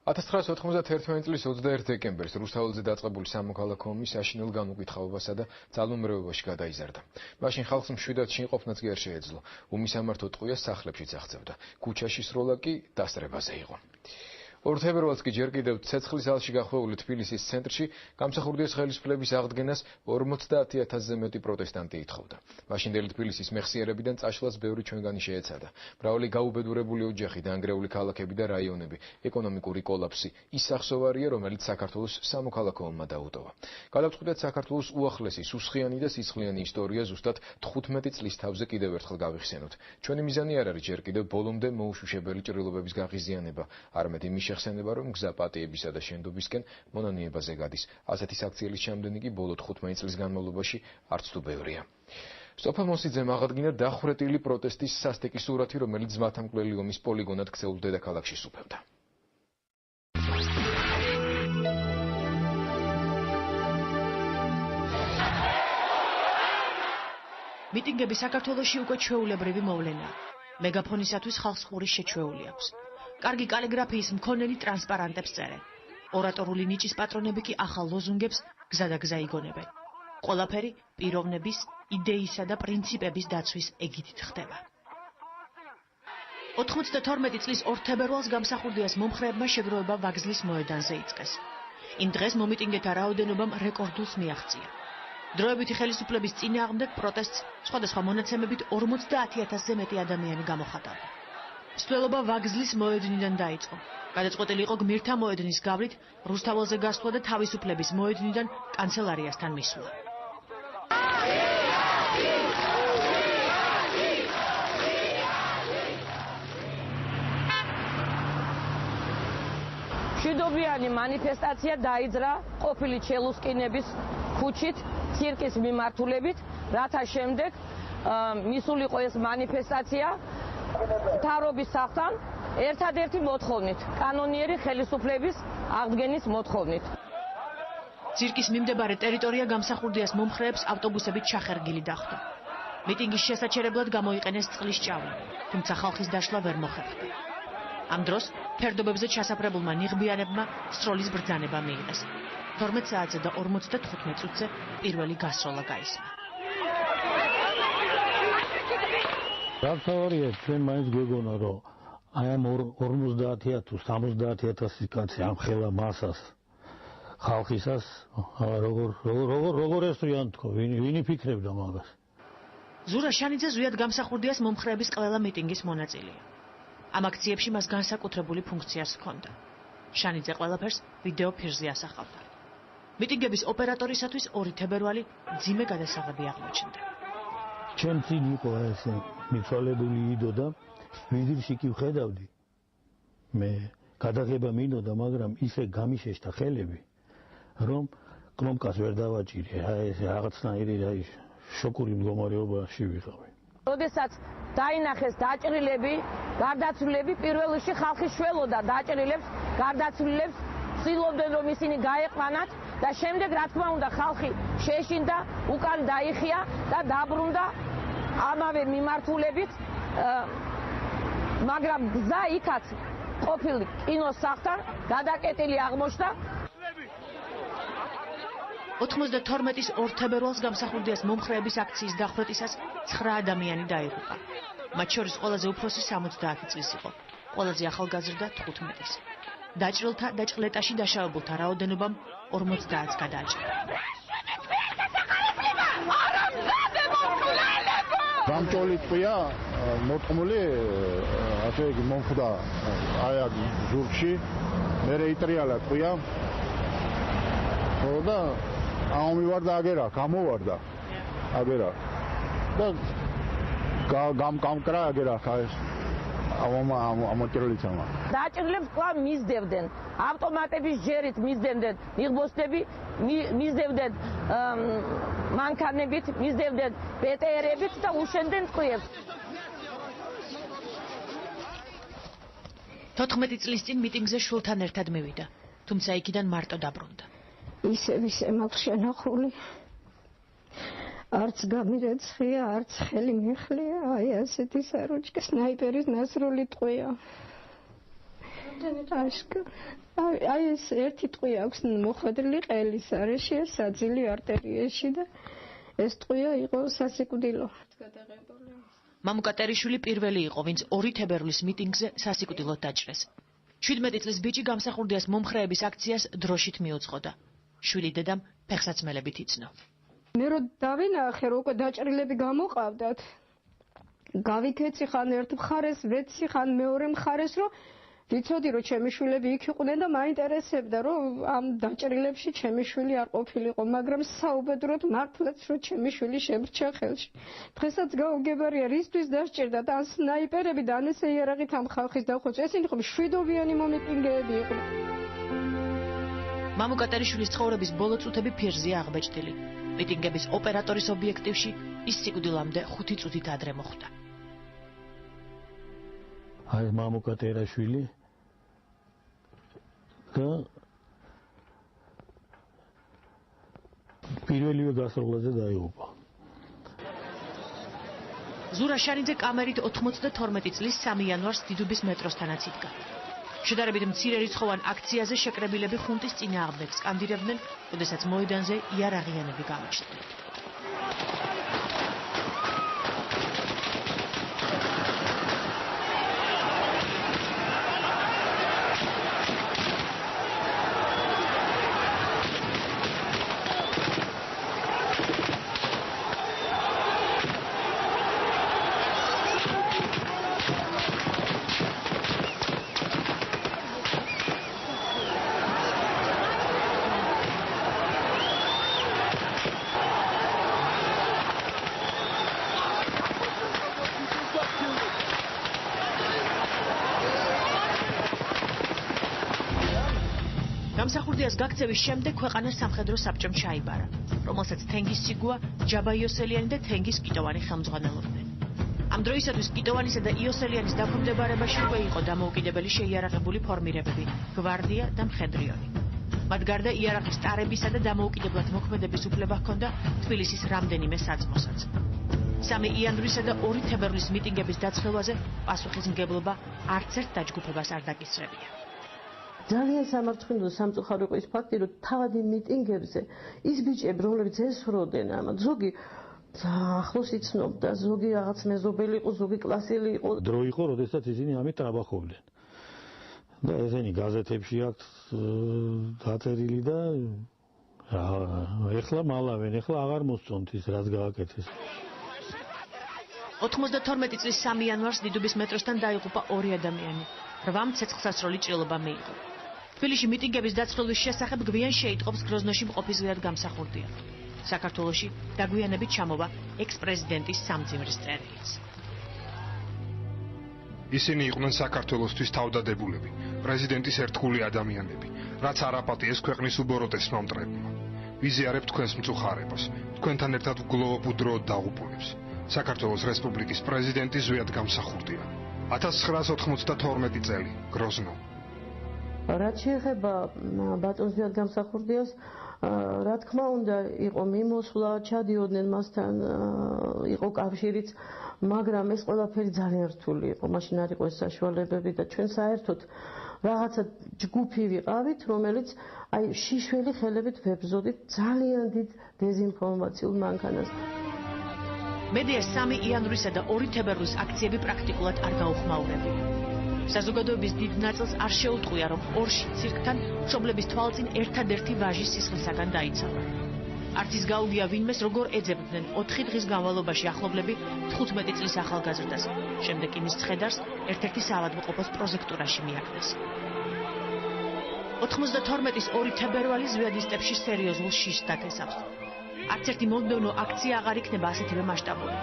1991 წლის 21 დეკემბერს რუსთაველზე დაწყებული სამოქალაქო ომი საშინელ განუკითხაობასა და ძალუმრევებაში გადაიზარდა. მაშინ ხალხს მშვიდად შინყოფნაც კი არ შეეძლო. ომისამართო ტყვია სახლებშიც აღწევდა. ქუჩაში სროლა კი დასწრებაზე იყო. 2 თებერვალს კი ჯერ კიდევ ცეცხლის ალში გახვეული თბილისის ცენტრში გამსახურდიას ხელისუფლების აღდგენას 50,000-ზე მეტი პროტესტანტი ითხოვდა. მაშინდელი თბილისის მეხსიერებიდან წაშლას ბევრი ჩვენგანი შეეცადა. მრავალი გაუბედურებული ოჯახი, დაანგრეული ქალაქები და რაიონები, ეკონომიკური კოლაფსი ის სახსოვარია, რომელიც საქართველოს სამოქალაქო ომმა დაუტოვა. გადავწყვიტეთ საქართველოს უახლესი, სუსხიანი და სისხლიანი ისტორია ზუსტად 15 წლის თავზე კიდევ ერთხელ გავიხსენოთ. ჩვენი მიზანი არ არის ჯერ კიდევ ბოლომდე მოუშვიშებელი ჭრილობების გაღიზიანება, არამედ იმის შეხსენება, რომ გზა პატიებისა და შენდობისკენ მონანიებაზე გადის. ასეთი საქციელის ჩამდენი კი ბოლო 15 წლის განმავლობაში არც თუ ბევრია. სოფელ მოსიძემ აღადგინა დახვრეტილი პროტესტის სასტიკი სურათი, რომელიც ზმათამკვლელი ომის პოლიგონად ქცეულ დედაქალაქში სუფევდა. მიტინგები საქართველოში უკვე ჩვეულებრივი მოვლენაა. მეგაფონისათვის ხალხს ყურის შეჩვეული აქვს. კარგი კალიგრაფიის მქონენი ტრანსპარანტებს წერენ. ორატორული ნიჭის პატრონები კი ახალ ლოზუნგებს გზადაგზა იგონებენ. ყველაფერი პიროვნების, იდეისა და პრინციპების დაცვის ეგიდით ხდება. 92 წლის 2 თებერვალს გამსახურდიას მომხრეებმა შეგროვება ვაგზლის მოედანზე იწყეს. იმ დღეს მომიტინგეთა რაოდენობამ რეკორდულს მიაღწია. დროებითი ხელისუფლების წინააღმდეგ პროტესტს სხვადასხვა მონაცემებით 50,000-ზე მეტი ადამიანი გამოხატავდა. მსვლელობა ვაგზლის მოედნიდან დაიწყო. გადაწყვეტილი იყო გმირთა მოედნის გავლით რუსთაველზე გასვლა და თავისუფლების მოედნიდან კანცელარიასთან მისვლა. მშვიდობიანი მანიფესტაცია დაიძრა ყოფილი ჩელუსკინების ქუჩით, ცირკის მიმართულებით, რათა შემდეგ მისულიყო ეს მანიფესტაცია მთავრობის სახლთან ერთადერთი მოთხოვნით, კანონიერი ხელისუფლების აღდგენის მოთხოვნით. ცირკის მიმდებარე ტერიტორია გამსახურდიას მომხრეებს ავტობუსებით ჩახერგილი დახვდა. მიტინგის შესაჩერებლად გამოიყენეს წყლის ჭავლები, თუმცა ხალხის დაშლა ვერ მოხერხდა. ამ დროს ფერდობებზე ჩასაფრებულმა ნიღბიანებმა სროლის ბრძანება მიიღეს. 12 საათზე და 55 წუთზე პირველი გასროლა გაისმა. რაფთავარია, ჩვენ მაინც გვეგონა, რომ აი ამ 50,000 თუ 70,000 კაცი ამ ხელა მასას ხალხისას როგორ ესწრიან თქო, ვინ იფიქრებდა მაგას? ზურა შანიძე ზვიად გამსახურდიას მომხრეების ყველა მიტინგის მონაწილეა. ამ აქციებში მას განსაკუთრებული ფუნქციას ჰქონდა. შანიძე ყველაფერს ვიდეო ფირზე ასახავდა. მიტინგების ოპერატორისათვის 2 თებერვალი ძიმე გადასაღები აღმოჩნდა. ჩემ წინ იყო ეს მიცვალებული იდო და ვიზირში კი ვხედავდი. მე გადაღება მინდოდა, მაგრამ ისე გამიშეშთა ხელები, რომ კნოპკას ვერ დავაჭირე. აი ეს რაღაცნაირი შოკური მდგომარეობაში ვიყავი. როდესაც დაინახეს დაჭრილები, გარდაცვლილები, პირველ რიგში ხალხი შველოდა დაჭრილებს, გარდაცვლილებს, ცდილობდნენ რომ ისინი გაეყვანათ და შემდეგ რა თქმა უნდა ხალხი შეშინდა, უკან დაიხია და დაბრუნდა ამავე მიმართულებით, მაგრამ გზა იქაც ყოფილ კინოს სახლთან გადაკეტილი აღმოჩნდა. 92-ის 2 თებერვალს გამსახურდიას მომხრეების აქციის დახვრეტისას 9 ადამიანი დაიღუპა. მათ შორის ყველაზე უფროსი 70 წლის იყო, ყველაზე ახალგაზრდა 15-ის. დაჭრილთა და ჭყლეტაში დაშავებულთა რაოდენობამ 50-ს გადააჭრა. გამჭოლი ტყვია მოწყმული ასე მომხდა აი აქ ზურგში, მერე იტრიალა ტყვია. და ამომივარდა აგერა, გამოვარდა აგერა. და გამკრა აგერა ხაეს. ამოჭრილიცა. დაჭრილებს კვლავ მისდევდნენ, ავტომატების ჯერით მისდევდნენ, ნიღბოსტები მისდევდნენ მანქანებით, მისდევდნენ ბეტერებით და უშენდნენ ტყვიებს. 14 წლის წინ მიტინგზე შულთან ერთად მივიდა, თუმცა იქიდან მარტო დაბრუნდა. ისე მაქვს შენახული. არც გამირეცხია, არც ხელი მიხლია, აი ასეთი საროჭკი სნაიპერის ნასროლი ტყვია. აი ეს ერთი ტყვია აქვს მოხვედრილი ყელის არეში, საძილი არტერიაში და ეს ტყვია იყო სასიკვდილო. მამუკა ტერიშვილი პირველი იყო, ვინც 2 თებერვლის მიტინგზე სასიკვდილოდ დაჭრეს. 17 წლის ბიჭი გამსახურდიას მომხრეების აქციას დროშით მიუძღოდა. შვილი დედამ ფეხსაცმელებით იცნო. მე რო დავინახე, რომ უკვე დაჭრილები გამოყავდათ. გავიქეცი ხან ერთ მხარეს, ვეცი ხან მეორე მხარეს, რომ ვიცოდი რომ ჩემი შვილები იქ იყვნენ და მაინტერესებდა რომ ამ დაჭრილებში ჩემი შვილი არ ყოფილიყო, მაგრამ საუბედუროდ მართლაც რომ ჩემი შვილი შემრჩა ხელში. დღესაც გაუგებარია რისთვის დასჭირდათ ან სნაიპერები და ან ესე იარაღით ამ ხალხის დახოჭა. ესენი ხომ შვიდობიანი მომიტინგეები იყვნენ. მამუკა ტერიშვილის ცხოვრების ბოლო წუთები ფირზეა აღბეჭდილი. მიტინგების ოპერატორის ობიექტივში ის სიკვდილამდე 5 წუთით ადრე მოხვდა. აი მამუკა ტერიშვილი და პირველივე გასროლაზე დაიღუპა. ზურა შარიძე კამერით 92 წლის 3 იანვარს დიდუბის მეტროსთანაც იდგა. შედარებით მცირე რიცხოვან აქციაზე შეკრებილები ხუნტის წინააღმდეგ სკანდირებდნენ, როდესაც მოედანზე იარაღიანები გამოჩნდნენ. გამსახურდიას გაქცევის შემდეგ ქვეყანას სამხედრო საბჭომ ჩაიბარა, რომელსაც თენგის სიგუა, ჯაბა იოსელიანი და თენგის კიტოვანი ხელმძღვანელობდნენ. ამ დროისათვის კიტოვანისა და იოსელიანის დაქვემდებარებაში უკვე იყო დამოუკიდებელი შეიარაღებული ფორმირებები, გვარდია და მხედრიონი. მათ გარდა იარაღის ტარებისა და დამოუკიდებლად მოქმედების უფლება ჰქონდა თბილისის რამდენიმე საძმოსაც. 3 იანვრისა და 2 თებერვლის მიტინგების დაწყებაზე პასუხისმგებლობა არც ერთ დაჯგუფებას არ დაკისრებია. ძალიან სამარცხინო სამწუხარო იყო ის ფაქტი, რომ თავად იმ მიტინგებზე ის ბიჭები, რომლებიც ესვროდნენ, ამათ ზოგი ახლოს იცნობდა, ზოგი რაღაც მეზობელი იყო, ზოგი კლასელი იყო. დრო იყო, როდესაც ისინი ამით ტრაბახობდნენ. და ესენი გაზეთებში აქვს დაწერილი და ეხლა მალავენ, ეხლა აღარ მოსწონთ ის რაც გააკეთეს. 92 წლის 3 იანვარს დიდუბის მეტროსთან დაიღუპა 2 ადამიანი. 8 ცეცხლსასროლი ჭრილობა მიიღო. თბილისში მიტინგების დაწვრილვის შესახებ გვიან შეიტყობს გროზნოში მყოფი ზვიად გამსახურდია. საქართველოში დაგვიანებით ჩამოვა ექს-პრეზიდენტის სამძიმრის წერილიც. ისინი იყვნენ საქართველოსთვის თავდადებულები, პრეზიდენტის ერთგული ადამიანები, რაც არაპატიეს ქვეყნის უბოროტეს მომტრებმა. ვიზიარებ თქვენს მწუხარებას, თქვენთან ერთად ვგლოვობ უდროოდ დაღუპულებს. საქართველოს რესპუბლიკის პრეზიდენტი ზვიად გამსახურდია. 1992 წელი, გროზნო. რაც შეეხება ბატონ ზვიად გამსახურდიას, რა თქმა უნდა, იყო მიმოსვლა, ჩადიოდნენ მასთან, იყო კავშირიც, მაგრამ ეს ყველაფერი ძალიან რთული იყო. მაშინ არ იყო ეს საშუალებები და ჩვენ საერთოდ რაღაცა ჯგუფი ვიყავით, რომელიც აი შიშველი ხელებით ვებრძოდით ძალიან დიდ დეზინფორმაციულ მანქანას. მედიას 3 იანვრისა და 2 თებერვლის აქციები პრაქტიკულად არ გაუხმაურებია. საზოგადოების დიდ ნაწილს არ შეუტყვია, რომ ორში ცირკთან მშობლების თვალწინ ერთადერთი ვაჟი სისხლისაგან დაიცალა. არც ის გაუგია ვინმეს, როგორ ეძებდნენ 4 დღის განმავლობაში ახლობლები 15 წლის ახალგაზრდას. შემდეგ იმის ცხედარს ერთ-ერთი საავადმყოფოს პროზექტურაში მიაკნეს. 92-ის 2 თებერვალი ზვიადისტებში სერიოზულ შიშს დაკესავს. არც ერთი მომდევნო აქცია აღარ იქნება ასეთივე მასშტაბური.